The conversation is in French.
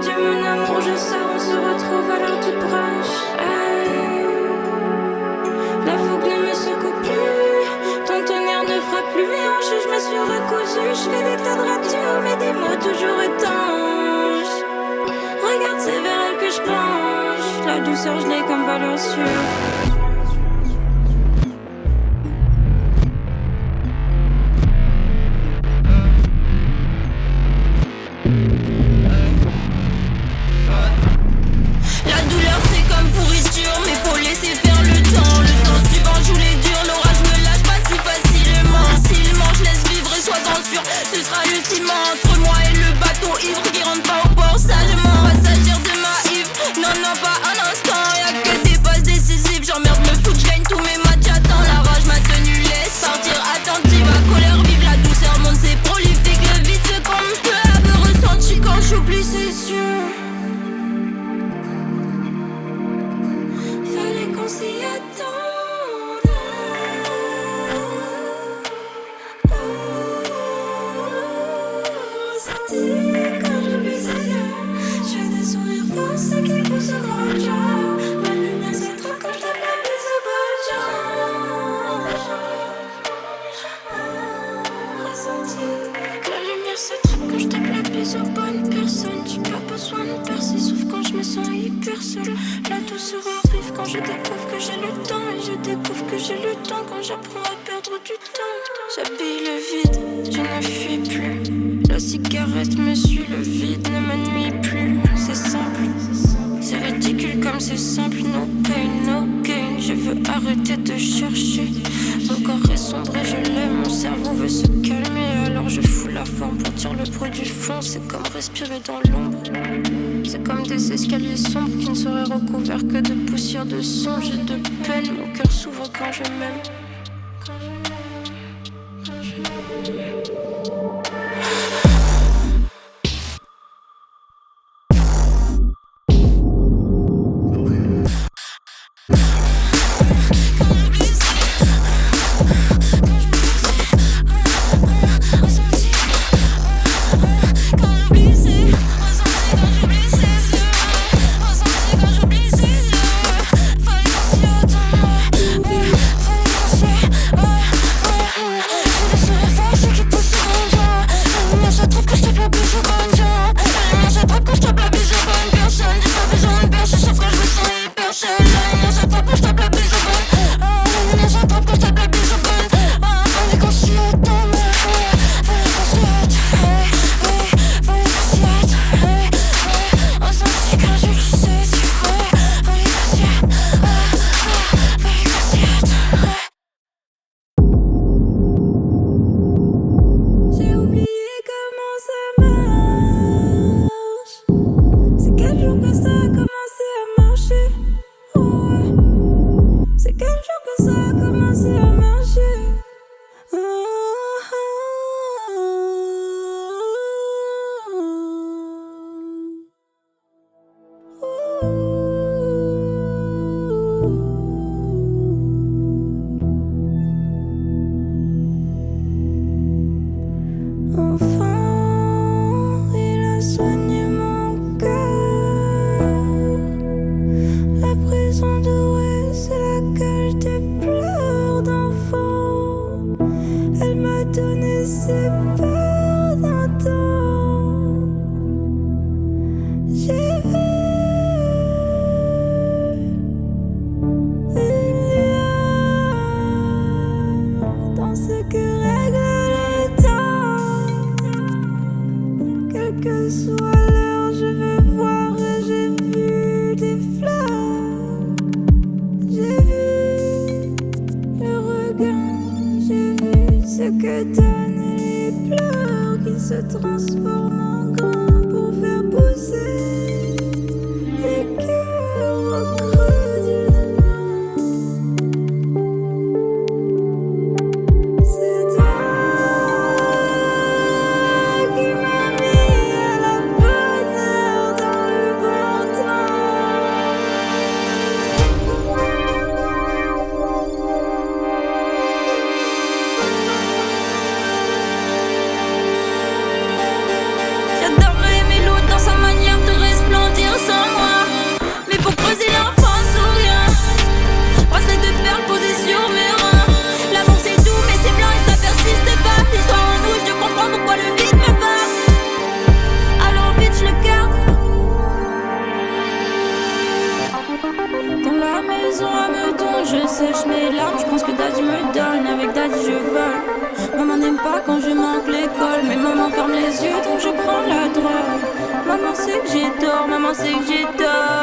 Adieu mon amour, je sors, on se retrouve à l'heure du brunch. Hey. La fougue ne me secoue plus, ton tonnerre ne frappe plus mes hanches. Je me suis recousue, je fais des tas de ratures, mais des mots toujours étanches. Regarde, c'est vers elle que je penche. La douceur, je l'ai comme valeur sûre. La douleur c'est comme pourriture, mais faut laisser faire le temps. Le sens du vent joue les durs, l'orage me lâche pas si facilement. Je laisse vivre et sois-en sûr, ce sera l'ultime entre moi et le bateau ivre qui rentre pas au port sagement. Passagère de ma Yves, non non pas un instant. Y'a que des passes décisives, j'emmerde me fout, je gagne tous mes matchs. Attends, la rage m'a tenu, laisse partir attentive. À colère vive, la douceur monte, c'est prolifique. Le vide se compte peu à peu ressenti quand j'oublie c'est sûr. Fallait qu'on s'y attende. Quand je brise ailleurs, je fais des sourires forcés qui poussent au grand jour. La lumière s'éteint quand je tape la bise au bon ressenti. La lumière s'éteint quand je tape la bise aux bonnes personnes. J'ai pas besoin de percer, sauf quand je me sens hyper seule. La douceur arrive quand je découvre que j'ai le temps. Et je découvre que j'ai le temps quand j'apprends à perdre du temps. J'habille le vide, je ne fuis plus. La cigarette me suit, le vide ne me nuit plus. C'est simple, c'est ridicule comme c'est simple. No pain, no gain. Je veux arrêter de chercher. Mon corps est sombre et je l'aime. Mon cerveau veut se calmer, alors je fous la forme pour tirer le bruit du fond. C'est comme respirer dans l'ombre. C'est comme des escaliers sombres qui ne seraient recouverts que de poussière de songe et de peine. Mon cœur s'ouvre quand je m'aime. pensais que j'ai tort.